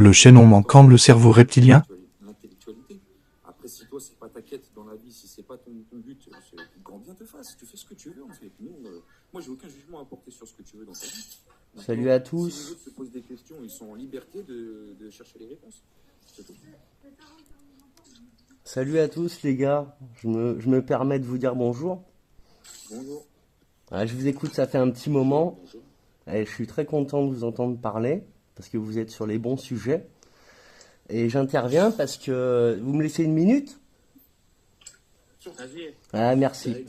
Le chaînon manquant, le cerveau reptilien. L'intellectualité. Après, si toi, c'est pas ta quête dans la vie, si c'est pas ton but, c'est grand bien te fasse. Tu fais ce que tu veux, en fait. Nous, moi, j'ai aucun jugement à apporter sur ce que tu veux dans ta vie. Maintenant, Salut à si les tous. autres se posent des questions, ils sont en liberté de chercher les réponses. C'est tout. Salut à tous les gars. Je me permets de vous dire bonjour. Bonjour. Je vous écoute, ça fait un petit moment. Bonjour. Et je suis très content de vous entendre parler parce que vous êtes sur les bons sujets. Et j'interviens parce que vous me laissez une minute? Ah, merci.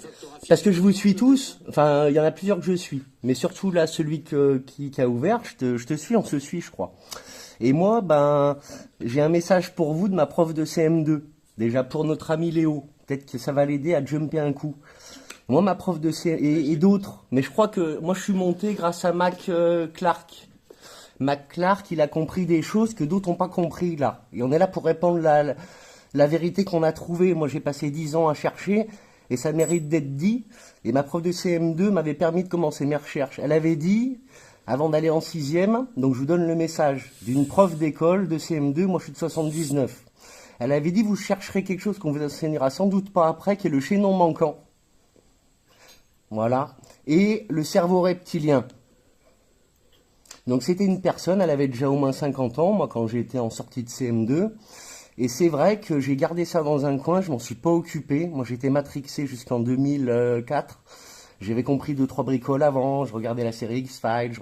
Parce que je vous suis tous. Enfin, il y en a plusieurs que je suis. Mais surtout là, celui qui a ouvert, je te suis, on se suit, je crois. Et moi, j'ai un message pour vous de ma prof de CM2. Déjà pour notre ami Léo. Peut-être que ça va l'aider à jumper un coup. Moi, ma prof de CM2 et d'autres. Mais je crois que moi, je suis monté grâce à Mac Clark. Mac Clark, il a compris des choses que d'autres n'ont pas compris là. Et on est là pour répandre la vérité qu'on a trouvée. Moi, j'ai passé 10 ans à chercher et ça mérite d'être dit. Et ma prof de CM2 m'avait permis de commencer mes recherches. Elle avait dit, avant d'aller en 6e, donc je vous donne le message d'une prof d'école de CM2, moi je suis de 79. Elle avait dit, vous chercherez quelque chose qu'on vous enseignera sans doute pas après, qui est le chaînon manquant. Voilà. Et le cerveau reptilien. Donc c'était une personne, elle avait déjà au moins 50 ans, moi quand j'étais en sortie de CM2. Et c'est vrai que j'ai gardé ça dans un coin, je m'en suis pas occupé. Moi j'étais matrixé jusqu'en 2004. J'avais compris 2-3 bricoles avant, je regardais la série X-Files,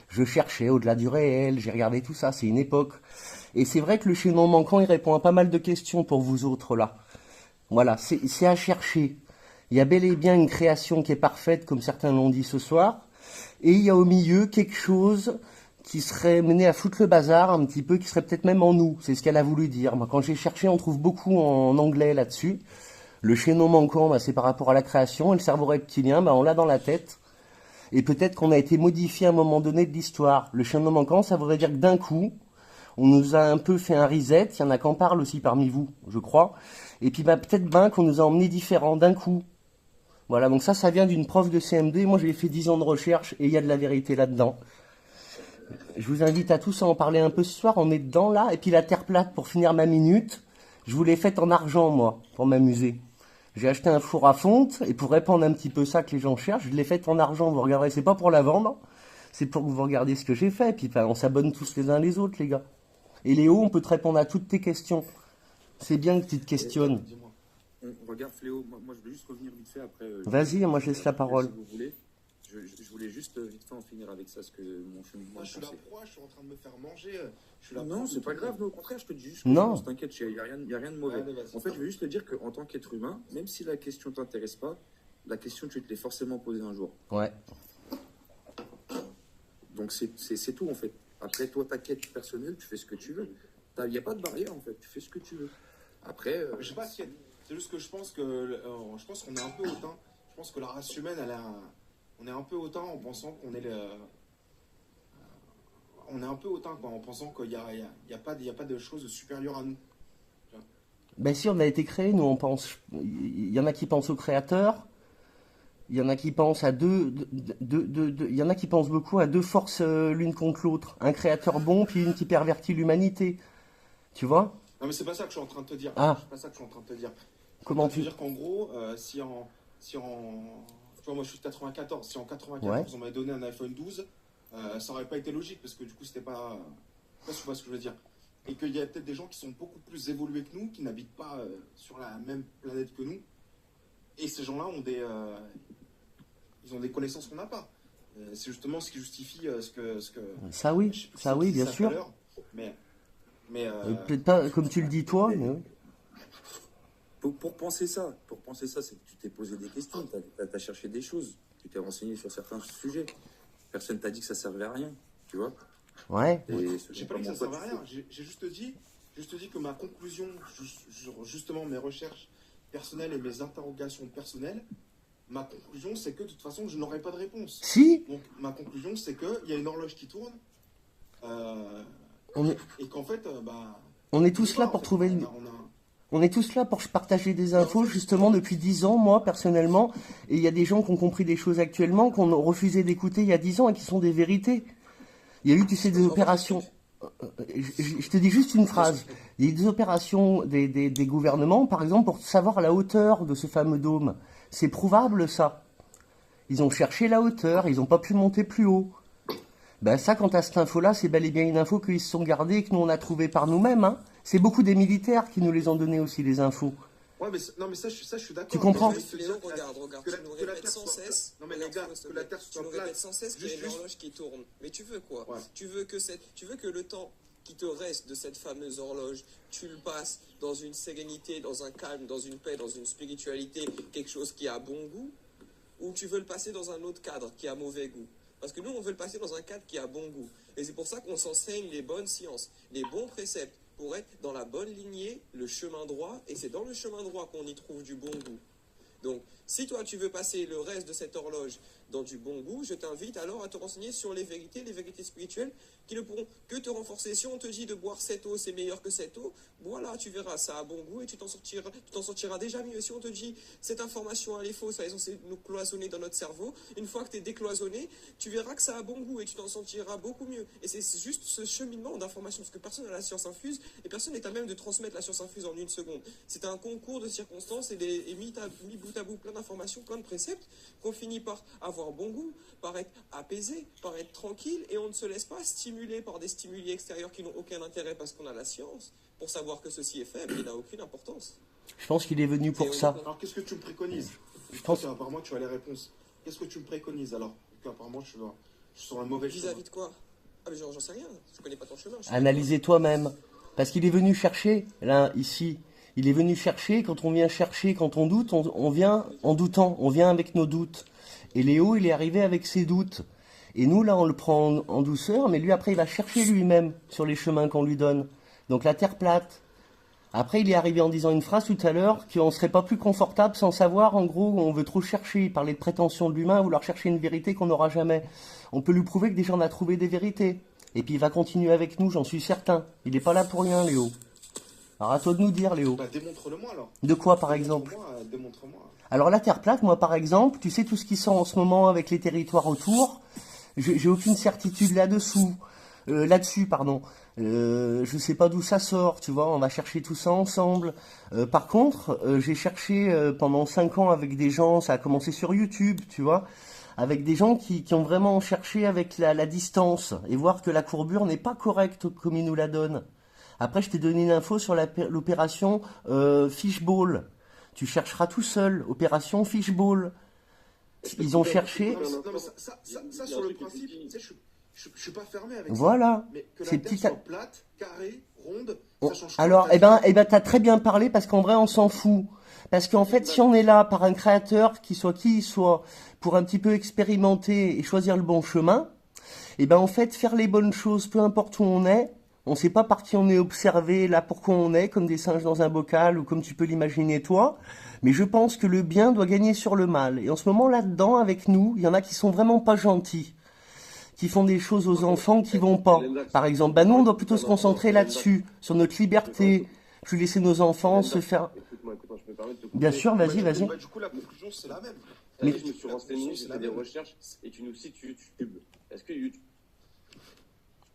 je cherchais au-delà du réel, j'ai regardé tout ça, c'est une époque. Et c'est vrai que le chaînon manquant, il répond à pas mal de questions pour vous autres là. Voilà, c'est à chercher. Il y a bel et bien une création qui est parfaite, comme certains l'ont dit ce soir. Et il y a au milieu quelque chose qui serait mené à foutre le bazar un petit peu, qui serait peut-être même en nous. C'est ce qu'elle a voulu dire. Moi, quand j'ai cherché, on trouve beaucoup en anglais là-dessus. Le chaînon manquant, c'est par rapport à la création. Et le cerveau reptilien, on l'a dans la tête. Et peut-être qu'on a été modifié à un moment donné de l'histoire. Le chaînon manquant, ça voudrait dire que d'un coup, on nous a un peu fait un reset. Il y en a qui en parlent aussi parmi vous, je crois. Et puis peut-être qu'on nous a emmenés différents d'un coup. Voilà, donc ça vient d'une prof de CM2. Moi, j'ai fait 10 ans de recherche et il y a de la vérité là-dedans. Je vous invite à tous à en parler un peu ce soir. On est dedans là. Et puis la terre plate, pour finir ma minute, je vous l'ai faite en argent, moi, pour m'amuser. J'ai acheté un four à fonte et pour répandre un petit peu ça que les gens cherchent, je l'ai faite en argent. Vous regarderez, c'est pas pour la vendre, c'est pour que vous regardiez ce que j'ai fait. Et puis on s'abonne tous les uns les autres, les gars. Et Léo, on peut te répondre à toutes tes questions. C'est bien que tu te questionnes. Dis-moi. Regarde Fléau, moi je veux juste revenir vite fait après. Vas-y, moi je laisse la parole. Si vous voulez. Je voulais juste vite fait en finir avec ça, ce que mon cheminement. Moi, je suis la proie, je suis en train de me faire manger. Je suis la Non, proie c'est de pas tout. grave, au contraire, je te dis juste Non. t'inquiète, il n'y a rien de mauvais. Ouais, vas-y. En fait, je veux juste te dire qu'en tant qu'être humain, même si la question t'intéresse pas, la question, tu te l'es forcément posée un jour. Ouais. Donc, c'est tout, en fait. Après, toi, ta quête personnelle, tu fais ce que tu veux. Il n'y a pas de barrière, en fait. Tu fais ce que tu veux. Après... Je sais pas si c'est juste que je pense qu'on est un peu hautain. Je pense que la race humaine, on est un peu hautain en pensant qu'on est on est un peu hautain, quoi, en pensant qu'il y a pas de choses supérieures à nous. Ben si, on a été créé, nous on pense. Il y en a qui pensent au créateur, il y en a qui pensent à il y en a qui pensent beaucoup à deux forces l'une contre l'autre. Un créateur bon, puis une qui pervertit l'humanité. Tu vois? Non, mais c'est pas ça que je suis en train de te dire. Ah. C'est pas ça que je suis en train de te dire. Comment Je veux dire qu'en gros, si en tu vois, moi je suis de 94, si en 94 Ouais. on m'avait donné un iPhone 12, ça aurait pas été logique parce que du coup c'était pas. Je sais pas si tu vois ce que je veux dire. Et qu'il y a peut-être des gens qui sont beaucoup plus évolués que nous, qui n'habitent pas sur la même planète que nous. Et ces gens-là ils ont des connaissances qu'on n'a pas. C'est justement ce qui justifie ce que. Ça oui, je sais plus ça qui oui, dit bien tout à sûr. l'heure, mais Peut-être pas comme tu le dis toi, mais oui. Pour penser ça, c'est que tu t'es posé des questions, tu as cherché des choses, tu t'es renseigné sur certains sujets. Personne t'a dit que ça servait à rien, tu vois. Ouais. Et j'ai pas dit que ça servait à rien. J'ai juste dit que ma conclusion, justement mes recherches personnelles et mes interrogations personnelles, ma conclusion c'est que de toute façon je n'aurai pas de réponse. Si, Donc ma conclusion c'est qu'il y a une horloge qui tourne on est, et qu'en fait, on est tous là en pour fait, trouver on le... a- on a- On est tous là pour se partager des infos, justement, depuis 10 ans, moi, personnellement. Et il y a des gens qui ont compris des choses actuellement, qu'on a refusé d'écouter il y a 10 ans et qui sont des vérités. Il y a eu, tu sais, des opérations. je te dis juste une phrase. Il y a des opérations des gouvernements, par exemple, pour savoir la hauteur de ce fameux dôme. C'est prouvable, ça. Ils ont cherché la hauteur, ils n'ont pas pu monter plus haut. Ben ça, quant à cette info-là, c'est bel et bien une info qu'ils se sont gardées et que nous, on a trouvée par nous-mêmes. Hein. C'est beaucoup des militaires qui nous les ont données aussi, les infos. Ouais, mais non, mais ça, je suis d'accord. Tu comprends? Mais je veux dire, Regarde, que tu la- nous que la répètes Terre sans soit plate. cesse. Non, mais les Regarde, gars, s'il te que la plaît, Terre tu soit nous plate. répètes sans cesse qu'il y a une Juste- horloge qui tourne. Mais tu veux quoi? Ouais. Tu veux que le temps qui te reste de cette fameuse horloge, tu le passes dans une sérénité, dans un calme, dans une paix, dans une spiritualité, quelque chose qui a bon goût, ou tu veux le passer dans un autre cadre qui a mauvais goût? Parce que nous, on veut le passer dans un cadre qui a bon goût. Et c'est pour ça qu'on s'enseigne les bonnes sciences, les bons préceptes, pour être dans la bonne lignée, le chemin droit, et c'est dans le chemin droit qu'on y trouve du bon goût. Donc, si toi tu veux passer le reste de cette horloge dans du bon goût, je t'invite alors à te renseigner sur les vérités spirituelles qui ne pourront que te renforcer. Si on te dit de boire cette eau, c'est meilleur que cette eau, voilà, tu verras, ça a bon goût et tu t'en sortiras déjà mieux. Si on te dit cette information elle est fausse, elle est censée nous cloisonner dans notre cerveau, une fois que tu es décloisonné, tu verras que ça a bon goût et tu t'en sentiras beaucoup mieux. Et c'est juste ce cheminement d'information, parce que personne n'a la science infuse et personne n'est à même de transmettre la science infuse en une seconde. C'est un concours de circonstances et mis bout à bout plein d'informations, plein de préceptes, qu'on finit par avoir bon goût, par être apaisé, par être tranquille, et on ne se laisse pas stimuler par des stimuli extérieurs qui n'ont aucun intérêt parce qu'on a la science pour savoir que ceci est faible et n'a aucune importance. Je pense qu'il est venu pour ça. Alors, qu'est-ce que tu me préconises? Je pense- Apparemment, tu as les réponses. Qu'est-ce que tu me préconises alors? Parce qu'apparemment, je suis sur un mauvais chemin. Vis-à-vis de quoi? Ah mais j'en sais rien, je connais pas ton chemin. Analysez toi-même. Parce qu'il est venu chercher, là, ici. Il est venu chercher, quand on vient chercher, quand on doute, on vient en doutant, on vient avec nos doutes. Et Léo, il est arrivé avec ses doutes. Et nous, là, on le prend en douceur, mais lui, après, il va chercher lui-même sur les chemins qu'on lui donne. Donc la terre plate. Après, il est arrivé en disant une phrase tout à l'heure, qu'on ne serait pas plus confortable sans savoir, en gros, on veut trop chercher, parler de prétention de l'humain, vouloir chercher une vérité qu'on n'aura jamais. On peut lui prouver que déjà on a trouvé des vérités. Et puis il va continuer avec nous, j'en suis certain. Il n'est pas là pour rien, Léo. Alors à toi de nous dire, Léo. Bah, démontre-le-moi alors. De quoi, par exemple? Démontre-moi. Alors la terre plate, moi par exemple, tu sais tout ce qui sort en ce moment avec les territoires autour, j'ai aucune certitude là-dessus, pardon. Je sais pas d'où ça sort, tu vois, on va chercher tout ça ensemble. Par contre, j'ai cherché pendant 5 ans avec des gens, ça a commencé sur YouTube, tu vois, avec des gens qui ont vraiment cherché avec la distance et voir que la courbure n'est pas correcte comme ils nous la donnent. Après, je t'ai donné une info sur l'opération Fishball. Tu chercheras tout seul, opération Fishball. Ils ont cherché. Non, mais ça, sur le principe, tu sais, je suis pas fermé avec ça. Voilà. Mais que la Ces Terre petites- soit plate, carrée, ronde, ça change quoi? Alors, t'as très bien parlé parce qu'en vrai, on s'en fout. Parce qu'en fait, si on est là par un créateur, qui il soit, pour un petit peu expérimenter et choisir le bon chemin, en fait, faire les bonnes choses, peu importe où on est, on sait pas par qui on est observé, là pourquoi on est, comme des singes dans un bocal ou comme tu peux l'imaginer toi. Mais je pense que le bien doit gagner sur le mal. Et en ce moment, là-dedans, avec nous, il y en a qui sont vraiment pas gentils, qui font des choses aux enfants qui vont pas. Par exemple, nous, on doit plutôt se concentrer là-dessus, sur notre liberté, plus laisser nos enfants se faire... Écoute-moi, je me permets de te couper. Bien sûr, vas-y. Bah, du coup, la conclusion, c'est la même. Mais- Je me suis renseigné, j'ai fait des recherches et tu nous cites YouTube. Est-ce que YouTube...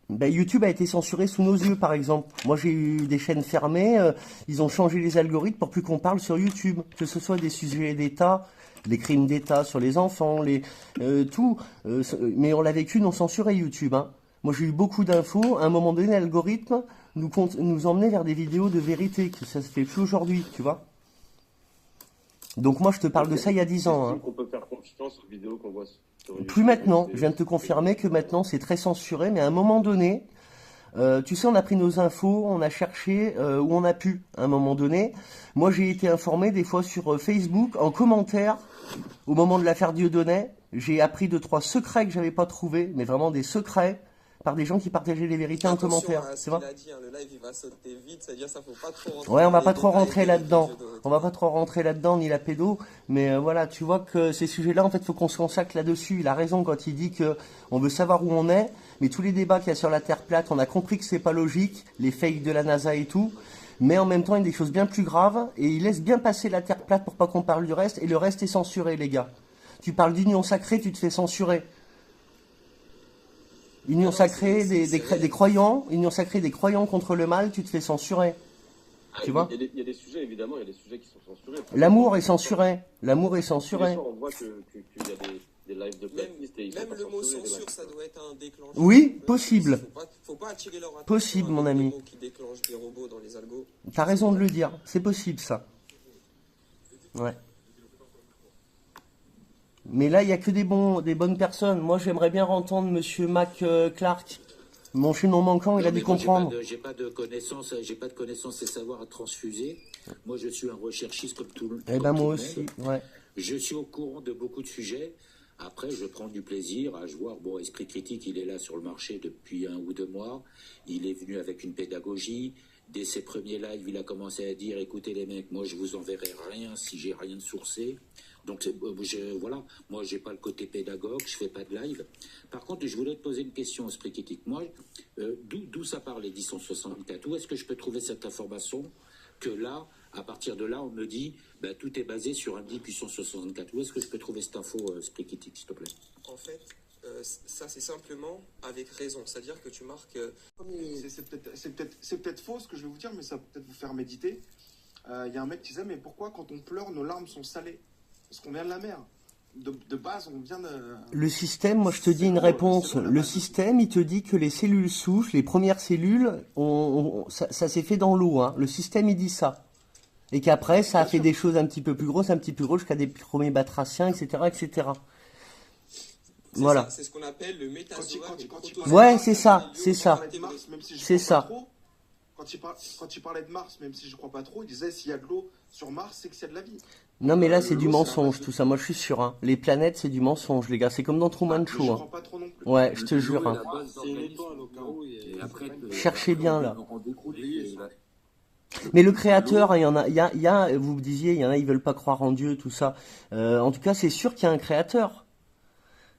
YouTube a été censuré sous nos yeux, par exemple. Moi, j'ai eu des chaînes fermées, ils ont changé les algorithmes pour plus qu'on parle sur YouTube, que ce soit des sujets d'État, les crimes d'État sur les enfants, tout. Mais on l'a vécu non censuré, YouTube. Hein. Moi, j'ai eu beaucoup d'infos. À un moment donné, l'algorithme nous emmenait vers des vidéos de vérité, que ça se fait plus aujourd'hui, tu vois. Donc moi, je te parle de ça il y a 10 ans. Hein. On peut faire confiance aux vidéos qu'on voit sur YouTube. Plus maintenant. Je viens de te confirmer que maintenant, c'est très censuré. Mais à un moment donné, tu sais, on a pris nos infos, on a cherché où on a pu, à un moment donné. Moi, j'ai été informé des fois sur Facebook, en commentaire, au moment de l'affaire Dieudonné. J'ai appris 2-3 secrets que j'avais pas trouvés, mais vraiment des secrets, par des gens qui partageaient les vérités en commentaire. À ce Tu vois? qu'il a dit, hein, le live il va sauter vite, c'est-à-dire ça faut pas trop rentrer. Ouais, on va dans pas les trop détails rentrer des là-dedans. vidéos de- On va pas trop rentrer là-dedans, ni la pédo. Mais voilà, tu vois que ces sujets-là, en fait, faut qu'on se consacre là-dessus. Il a raison quand il dit que on veut savoir où on est. Mais tous les débats qu'il y a sur la Terre plate, on a compris que c'est pas logique, les fakes de la NASA et tout. Mais en même temps, il y a des choses bien plus graves. Et il laisse bien passer la Terre plate pour pas qu'on parle du reste. Et le reste est censuré, les gars. Tu parles d'union sacrée, tu te fais censurer. Union Non, sacrée c'est réel. des croyants, union sacrée des croyants contre le mal, tu te fais censurer. Tu vois? Il y a des sujets, évidemment, il y a des sujets qui sont censurés. L'amour est censuré. L'amour est Tous les censuré. soirs, on voit qu'il y a des lives de Même, platistes et ils sont même pas le mot censurés, les censure, lives. ça doit être un déclencheur. Oui, possible. Faut pas attirer leur attention Possible, mon avec des ami. mots qui déclenchent des robots dans les algos. T'as raison de le dire. C'est possible, ça. Ouais. Mais là, il y a que des bonnes personnes. Moi, j'aimerais bien entendre Monsieur Mac Clark. Mon chaînon manquant, il a Non, dû mais moi, comprendre. j'ai pas de connaissances et savoirs à transfuser. Moi, je suis un recherchiste comme tout, Eh ben, comme tout moi le aussi, monde. ouais. Je suis au courant de beaucoup de sujets. Après, je prends du plaisir à voir. Bon, Esprit Critique, il est là sur le marché depuis 1 ou 2 mois. Il est venu avec une pédagogie. Dès ses premiers lives, il a commencé à dire, écoutez les mecs, moi je vous enverrai rien si j'ai rien de sourcé. Donc voilà, moi j'ai pas le côté pédagogue, je fais pas de live. Par contre, je voulais te poser une question, Esprit Critique. Moi, d'où ça part les 1064? Où est-ce que je peux trouver cette information que là, à partir de là, on me dit, bah, tout est basé sur un 10 puissance 64. Où est-ce que je peux trouver cette info, Esprit Critique, s'il te plaît? En fait, ça c'est simplement avec raison. C'est-à-dire que tu marques. C'est peut-être faux ce que je vais vous dire, mais ça va peut-être vous faire méditer. Il y a un mec qui disait, mais pourquoi quand on pleure, nos larmes sont salées? Parce qu'on vient de la mer. De base, on vient de... Le système, moi je te dis une réponse. Le système, il te dit que les cellules souches, les premières cellules, ça s'est fait dans l'eau. Hein. Le système, il dit ça. Et qu'après, ça a fait des choses un petit peu plus grosses, jusqu'à des premiers batraciens, etc., etc. Voilà. C'est ce qu'on appelle le métazoa. Ouais, c'est ça, c'est ça. C'est ça. Quand il parlait de Mars, même si je crois pas trop, il disait s'il y a de l'eau sur Mars, c'est qu'il y a de la vie. Non, mais là, c'est du mensonge, tout ça. Moi, je suis sûr. Hein. Les planètes, c'est du mensonge, les gars. C'est comme dans Truman Show. Je Hein. crois pas trop non plus. Ouais, je te jure. Hein. Cherchez bien, là. Mais le créateur, il y a, vous me disiez, il y en a, ils veulent pas croire en Dieu, tout ça. En tout cas, c'est sûr qu'il y a un créateur.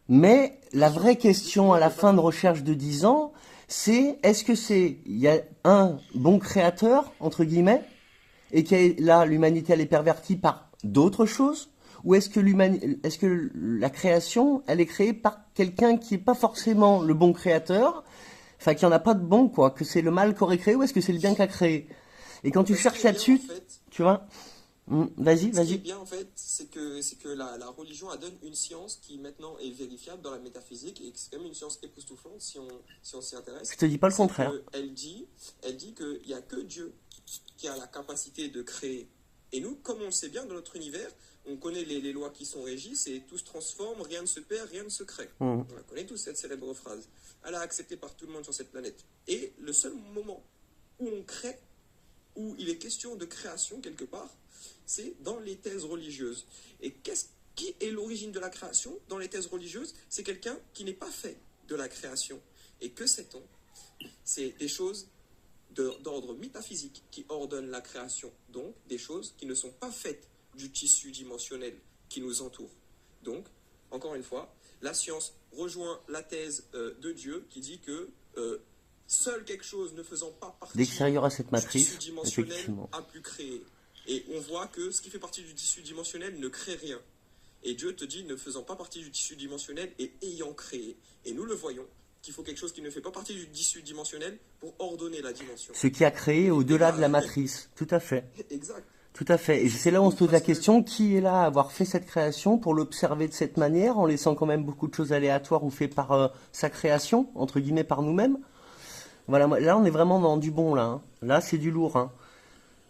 Mais la vraie question à la fin de recherche de 10 ans, c'est est-ce que il y a un bon créateur, entre guillemets, et que là, l'humanité, elle est pervertie par d'autres choses, ou est-ce que la création, elle est créée par quelqu'un qui n'est pas forcément le bon créateur, enfin, qu'il n'y en a pas de bon, quoi, que c'est le mal qui aurait créé, ou est-ce que c'est le bien qui a créé? Et quand tu cherches là-dessus, tu vois, vas-y. Ce qui est bien en fait, c'est que la religion elle donne une science qui maintenant est vérifiable dans la métaphysique et c'est quand même une science époustouflante si on s'y intéresse. Je te dis pas le contraire. Elle dit qu'il n'y a que Dieu qui a la capacité de créer. Et nous, comme on le sait bien dans notre univers, on connaît les lois qui sont régies, c'est tout se transforme, rien ne se perd, rien ne se crée. On la connaît tous cette célèbre phrase. Elle est acceptée par tout le monde sur cette planète. Et le seul moment où on crée, où il est question de création quelque part, c'est dans les thèses religieuses. Et qui est l'origine de la création dans les thèses religieuses? C'est quelqu'un qui n'est pas fait de la création. Et que sait-on? C'est des choses d'ordre métaphysique qui ordonnent la création. Donc, des choses qui ne sont pas faites du tissu dimensionnel qui nous entoure. Donc, encore une fois, la science rejoint la thèse de Dieu qui dit que seul quelque chose ne faisant pas partie d'extérieur à cette du matrice, tissu dimensionnel effectivement, a pu créer. Et on voit que ce qui fait partie du tissu dimensionnel ne crée rien. Et Dieu te dit ne faisant pas partie du tissu dimensionnel et ayant créé. Et nous le voyons, qu'il faut quelque chose qui ne fait pas partie du tissu dimensionnel pour ordonner la dimension. Ce qui a créé au-delà de la matrice, tout à fait. Exact. Tout à fait. Et c'est là où on se pose la question, qui est là à avoir fait cette création pour l'observer de cette manière, en laissant quand même beaucoup de choses aléatoires ou fait par sa création, entre guillemets par nous-mêmes. Voilà, là on est vraiment dans du bon, là. Hein. Là c'est du lourd. Hein.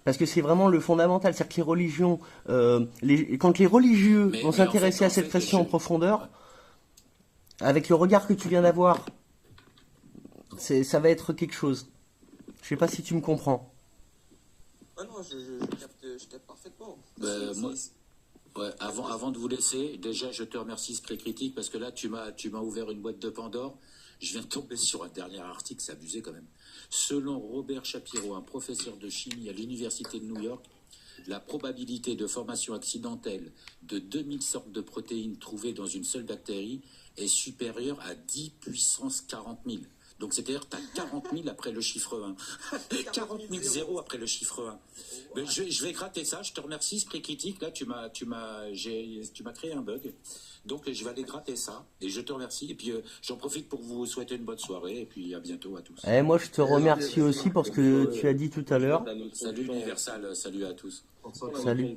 Parce que c'est vraiment le fondamental. C'est-à-dire que les religions, quand les religieux vont s'intéresser à cette question en profondeur, avec le regard que tu viens d'avoir, ça va être quelque chose. Je sais pas si tu me comprends. Ah non, je capte parfaitement. Moi, ouais, avant de vous laisser, déjà je te remercie Esprit Critique parce que là tu m'as ouvert une boîte de Pandore. Je viens de tomber sur un dernier article, c'est abusé quand même. Selon Robert Shapiro, un professeur de chimie à l'université de New York, la probabilité de formation accidentelle de 2000 sortes de protéines trouvées dans une seule bactérie est supérieure à 10 puissance 40 000. Donc c'est-à-dire que tu as 40 000 après le chiffre 1. 40 000 zéros après le chiffre 1. Mais je vais gratter ça. Je te remercie, Esprit Critique. Là, tu m'as créé un bug. Donc je vais aller gratter ça. Et je te remercie. Et puis j'en profite pour vous souhaiter une bonne soirée. Et puis à bientôt à tous. Eh, moi, je te remercie aussi pour ce que tu as dit tout à l'heure. Salut Universal. Salut à tous. Salut.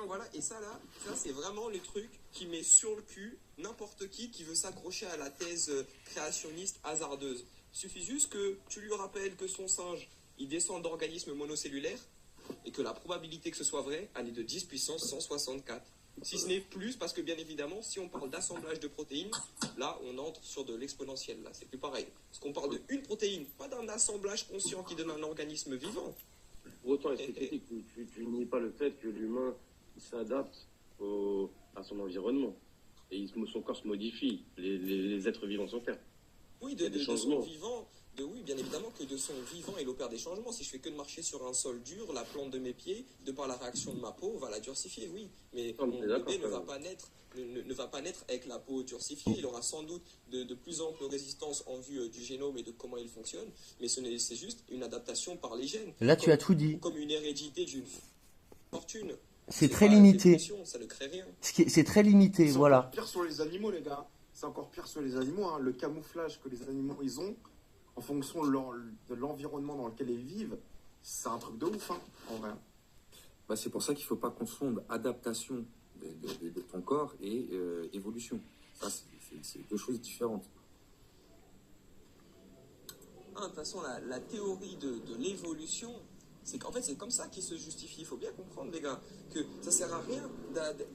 Voilà, et ça là, ça c'est vraiment le truc qui met sur le cul n'importe qui veut s'accrocher à la thèse créationniste hasardeuse. Il suffit juste que tu lui rappelles que son singe, il descend d'organismes monocellulaires et que la probabilité que ce soit vrai, elle est de 10 puissance 164. Si ce n'est plus, parce que bien évidemment, si on parle d'assemblage de protéines, là on entre sur de l'exponentiel, là c'est plus pareil. Parce qu'on parle d'une protéine, pas d'un assemblage conscient qui donne un organisme vivant. Pour autant, tu nies pas le fait que l'humain s'adapte à son environnement. Et son corps se modifie. Les êtres vivants sont faits. Oui, de son vivant. Oui, bien évidemment que de son vivant, il opère des changements. Si je fais que de marcher sur un sol dur, la plante de mes pieds, de par la réaction de ma peau, va la durcifier, oui. Mais mon bébé ne va pas naître avec la peau durcifiée. Il aura sans doute de plus amples résistances en vue du génome et de comment il fonctionne. Mais c'est juste une adaptation par les gènes. Là, tu as tout dit. Comme une hérédité d'une fortune. C'est très limité. Ça ne crée rien. C'est très limité, voilà. C'est encore pire sur les animaux, les gars. C'est encore pire sur les animaux. Hein. Le camouflage que les animaux ils ont, en fonction de l'environnement dans lequel ils vivent, c'est un truc de ouf, hein, en vrai. Bah, c'est pour ça qu'il ne faut pas confondre adaptation de ton corps et évolution. Ça, c'est deux choses différentes. De toute façon, la théorie de l'évolution, c'est qu'en fait, c'est comme ça qu'il se justifie. Il faut bien comprendre, les gars, que ça sert à rien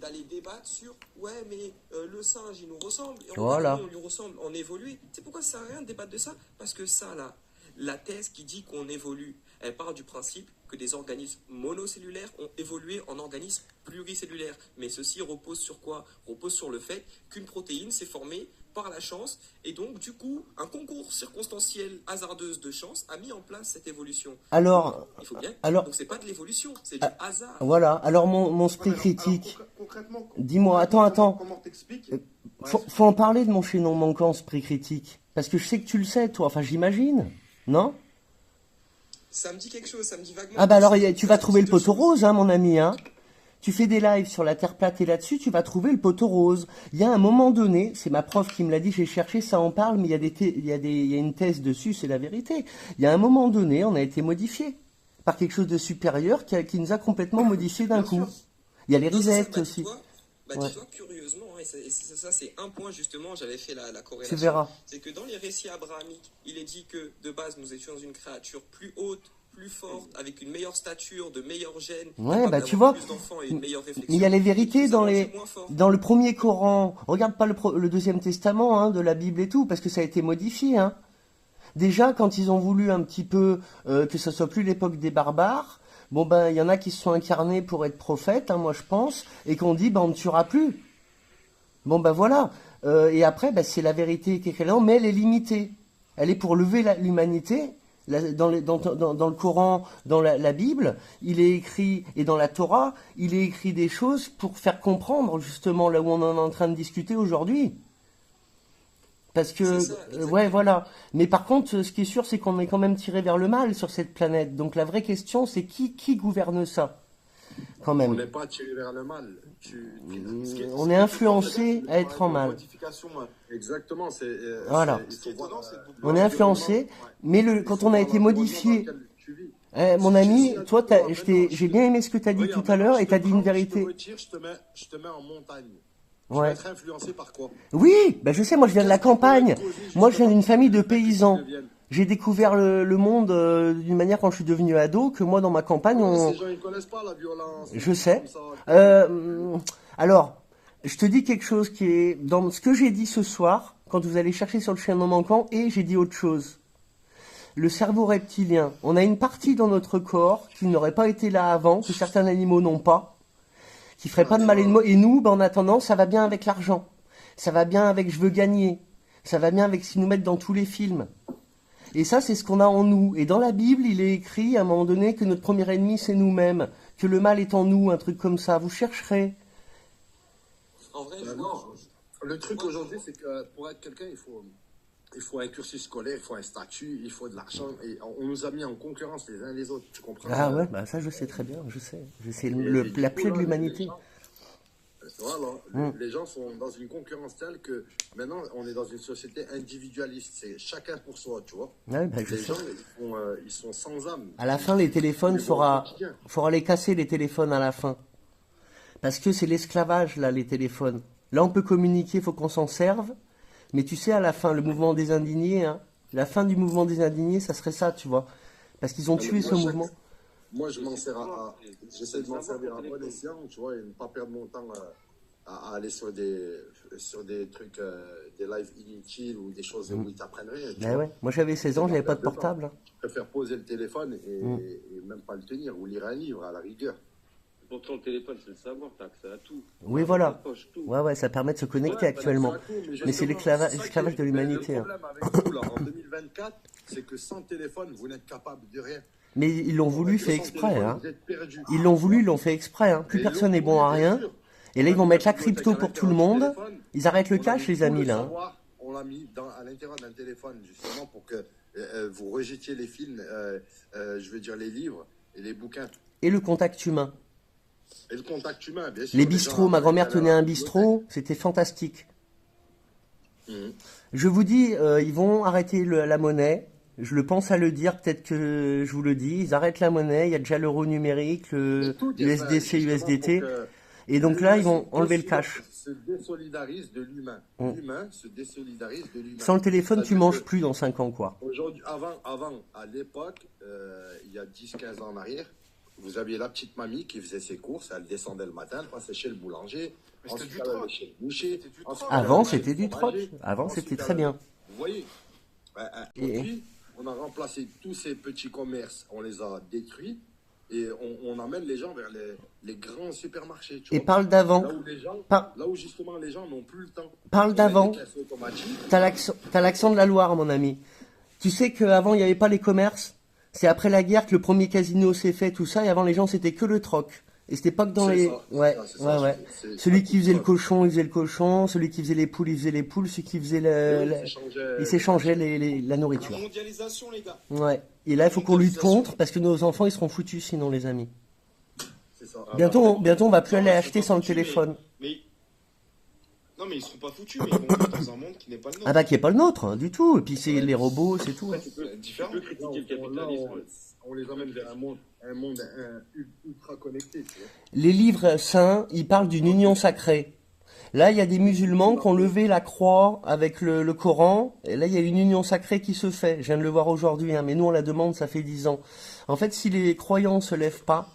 d'aller débattre sur ouais, mais le singe, il nous ressemble. Et voilà. On lui ressemble, on évolue. C'est pourquoi ça sert à rien de débattre de ça? Parce que ça, là, la thèse qui dit qu'on évolue, elle part du principe que des organismes monocellulaires ont évolué en organismes pluricellulaires. Mais ceci repose sur quoi? Repose sur le fait qu'une protéine s'est formée par la chance, et donc du coup un concours circonstanciel hasardeuse de chance a mis en place cette évolution. Alors, il faut bien. Donc c'est pas de l'évolution, c'est du hasard. Voilà. Alors mon esprit critique. Concrètement, Dis-moi, attends. Comment t'expliques? Faut en parler de mon chaînon manquant, esprit critique, parce que je sais que tu le sais, toi. Enfin, j'imagine, non? Ça me dit quelque chose, ça me dit vaguement. Ah bah alors tu vas trouver le poteau rose, hein, mon ami, hein. Tu fais des lives sur la Terre plate et là-dessus, tu vas trouver le poteau rose. Il y a un moment donné, c'est ma prof qui me l'a dit, j'ai cherché, ça en parle, mais il y a une thèse dessus, c'est la vérité. Il y a un moment donné, on a été modifié par quelque chose de supérieur qui nous a complètement modifié d'un coup. Il y a les risettes aussi. Dis-toi curieusement, et ça c'est un point justement, j'avais fait la corrélation. Tu verras. C'est que dans les récits abrahamiques, il est dit que de base nous étions une créature plus haute, plus forte, avec une meilleure stature, de meilleurs gènes. Ouais, bah tu vois, il y a les vérités dans le premier Coran. Regarde pas le deuxième testament, hein, de la Bible et tout, parce que ça a été modifié, hein. Déjà, quand ils ont voulu un petit peu que ça soit plus l'époque des barbares, bon ben il y en a qui se sont incarnés pour être prophètes, hein, moi je pense, et qu'on dit on ne tuera plus. Bon ben voilà. Et après, c'est la vérité qui est là, mais elle est limitée. Elle est pour lever l'humanité. Dans le Coran, dans la Bible, il est écrit, et dans la Torah, il est écrit des choses pour faire comprendre justement là où on en est en train de discuter aujourd'hui. Parce que, ouais, voilà. Mais par contre, ce qui est sûr, c'est qu'on est quand même tiré vers le mal sur cette planète. Donc la vraie question, c'est qui gouverne ça, quand même. On n'est pas tiré vers le mal. On est influencé à être en mal. Exactement. Voilà. On est influencé, mais quand on a été modifié... mon ami, toi, j'ai bien aimé ce que tu as dit tout à l'heure, et tu as dit une vérité. Je te mets en montagne. Ouais. Tu vas être influencé par quoi? Oui, je sais, moi je viens de la campagne. Moi je viens d'une famille de paysans. J'ai découvert le monde d'une manière quand je suis devenu ado, que moi dans ma campagne Ces gens ils connaissent pas la violence. Je sais. Alors, je te dis quelque chose qui est dans ce que j'ai dit ce soir, quand vous allez chercher sur le chaînon manquant, et j'ai dit autre chose. Le cerveau reptilien, on a une partie dans notre corps qui n'aurait pas été là avant, que certains animaux n'ont pas, qui ferait pas de mal et nous, en attendant, ça va bien avec l'argent. Ça va bien avec je veux gagner. Ça va bien avec ce qu'ils nous mettent dans tous les films. Et ça, c'est ce qu'on a en nous. Et dans la Bible, il est écrit à un moment donné que notre premier ennemi, c'est nous-mêmes. Que le mal est en nous, un truc comme ça. Vous chercherez. En vrai, Le truc aujourd'hui, c'est que pour être quelqu'un, il faut un cursus scolaire, il faut un statut, il faut de l'argent. Et on nous a mis en concurrence les uns les autres. Tu comprends? Ah ouais, bah ça je sais très bien, je sais. C'est Et du la coup, plaie de là, l'humanité. voilà, les gens sont dans une concurrence telle que maintenant on est dans une société individualiste. C'est chacun pour soi, tu vois. Ouais, bah, je Les sais. gens, ils sont sans âme. À la fin, les téléphones, Ils vont au faudra quotidien. les casser, les téléphones, à la fin. Parce que c'est l'esclavage, là, les téléphones. Là, on peut communiquer, faut qu'on s'en serve. Mais tu sais, à la fin, le mouvement des indignés, hein, la fin du mouvement des indignés, ça serait ça, tu vois. Parce qu'ils ont tué ce mouvement. Moi, je m'en sers j'essaie de m'en servir à bon escient, tu vois, et ne pas perdre mon temps à aller sur des trucs, des lives inutiles ou des choses où ils t'apprennent rien. Tu Ben vois. ouais. Moi, j'avais 16 ans, j'avais pas de Perdre temps. portable, hein. Je préfère poser le téléphone et même pas le tenir, ou lire un livre à la rigueur. Pourtant, le téléphone, c'est le savoir, t'as accès à tout. Oui, Dans voilà. ta poche, tout. Ouais, ouais, ça permet de se connecter Ouais, actuellement. bah, c'est un coup, Mais c'est justement, ça qui l'esclavage est- de l'humanité, Le hein. problème avec vous, là, en 2024, c'est que sans téléphone, vous n'êtes capable de rien. Mais ils l'ont voulu, fait Sans exprès, téléphone, hein. vous êtes perdu. Ils l'ont voulu, ils l'ont fait exprès, hein. Plus Et personne ils n'est l'ont bon à voulu, bien rien. sûr. Et là, ils vont On a mettre la mis la crypto bibliothèque pour tout le à monde. l'intérieur du téléphone. Ils arrêtent le On a cash, mis les tout amis, le là, hein. savoir, on l'a mis à l'intérieur d'un téléphone, justement, pour que vous rejetiez les films, je veux dire les livres et les bouquins. Et le contact humain. Et le contact humain, bien sûr. Les gens bistrots, ma grand-mère allaient à tenait la un bibliothèque. bistrot, c'était fantastique. Mhm. Je vous dis, ils vont arrêter la monnaie. Je le pense à le dire, peut-être que je vous le dis. Ils arrêtent la monnaie, il y a déjà l'euro numérique, Tout est fait, l'USDC, justement, USDT. pour que Et donc là, l'humain ils vont enlever le cash. se désolidarise de l'humain. Mm. L'humain se désolidarise de l'humain. Sans le téléphone, tu C'est-à-dire manges que plus dans 5 ans, quoi. Aujourd'hui, avant, à l'époque, il y a 10-15 ans en arrière, vous aviez la petite mamie qui faisait ses courses, elle descendait le matin, elle passait chez le boulanger, Mais c'était ensuite du elle allait troc. chez le boucher. C'était du ensuite troc. elle Avant, allait chez c'était le du troc. fromager, Avant, ensuite, c'était elle très allait- bien. Vous voyez, aujourd'hui, on a remplacé tous ces petits commerces, on les a détruits et on amène les gens vers les grands supermarchés. Tu Et vois. parle d'avant. Là où justement les gens n'ont plus le temps. Parle On a d'avant. des caisses automatiques. T'as l'accent de la Loire, mon ami. Tu sais qu'avant, il n'y avait pas les commerces. C'est après la guerre que le premier casino s'est fait, tout ça. Et avant, les gens, c'était que le troc. Et c'était pas que dans C'est les... ça, c'est Ouais, ça, c'est ouais, ça, ouais. c'est- Celui qui faisait le ça. cochon, il faisait le cochon. Celui qui faisait les poules, il faisait les poules. Celui qui faisait il s'échangeait la La nourriture. mondialisation, les gars. Ouais. Et là, il faut qu'on lutte contre parce que nos enfants, ils seront foutus sinon, les amis. C'est ça. Bientôt, on va plus aller Non, acheter ils seront sans le pas foutus, téléphone. Mais... Non, mais ils seront pas foutus, mais ils vont vivre dans un monde qui n'est pas le nôtre. Ah bah, qui est pas le nôtre, hein, du tout. Et puis, c'est les robots, c'est tout. hein. C'est différent. Tu peux critiquer le capitalisme. On les emmène vers un monde ultra connecté. Tu vois. Les livres saints, ils parlent d'une union sacrée. Là, il y a des musulmans qui ont levé la croix avec le Coran. Et là, il y a une union sacrée qui se fait. Je viens de le voir aujourd'hui, hein, mais nous, on la demande, ça fait 10 ans. En fait, si les croyants se lèvent pas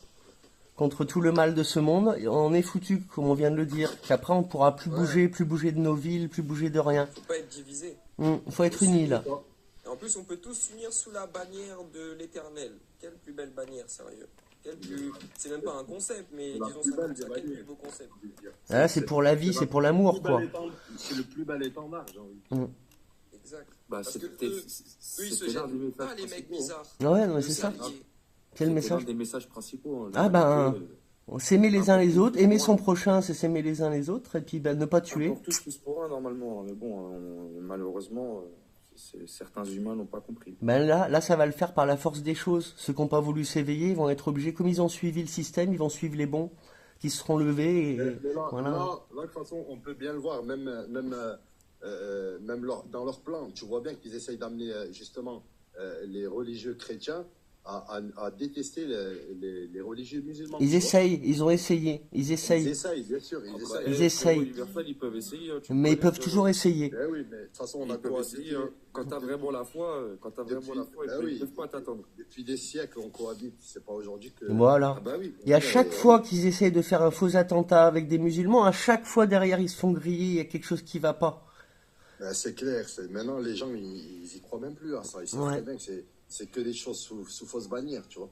contre tout le mal de ce monde, on est foutu, comme on vient de le dire. Qu'après, on pourra plus bouger de nos villes, plus bouger de rien. Faut pas être divisé. Faut être unis, là. Et en plus, on peut tous s'unir sous la bannière de l'éternel. Quelle plus belle bannière, sérieux. C'est même pas un concept, mais La disons plus ça belle comme ça. des Quel bannières. plus beau concept. Là, c'est pour la vie, c'est pour l'amour, quoi. C'est le plus bel étendard, j'ai envie de dire. Exact. Bah, Parce que c'était eux, ils se c'était l'un gênent des pas, messages les mecs principaux, hein. bizarres. Ouais, non, mais Le c'est ça. salarié. Quel C'était message? l'un des messages principaux. Hein. Ah ben, s'aimer les uns les autres, aimer son Pour prochain, c'est s'aimer les uns les autres, et puis ben, ne pas un. tuer. Pour tous pour un, normalement. Mais bon, malheureusement, certains humains n'ont pas compris. Ben là, ça va le faire par la force des choses. Ceux qui n'ont pas voulu s'éveiller vont être obligés, comme ils ont suivi le système, ils vont suivre les bons qui se seront levés. Et, Mais là, voilà. là, de toute façon, on peut bien le voir, même dans leur plan. Tu vois bien qu'ils essayent d'amener justement les religieux chrétiens à détester les religieux musulmans. Ils tu vois. essayent, ils ont essayé, ils Ils essayent. essayent, bien sûr. Ils essayent. Ils essayent. Universal, ils peuvent essayer. Hein, tu Mais ils connais, peuvent toujours essayer. Eh oui, mais de toute façon, on Ils a peuvent cohabité. essayer. Hein. Quand t'as vraiment la foi, ils peuvent pas t'attendre. Depuis des siècles, on cohabite. C'est pas aujourd'hui que. Voilà. Ah bah oui. Et à chaque fois qu'ils essaient de faire un faux attentat avec des musulmans, à chaque fois derrière ils se font griller, il y a quelque chose qui va pas. Ben, c'est clair. Maintenant, les gens, ils y croient même plus à ça. Ils savent Ouais. très bien que c'est que des choses sous fausse bannière, tu vois.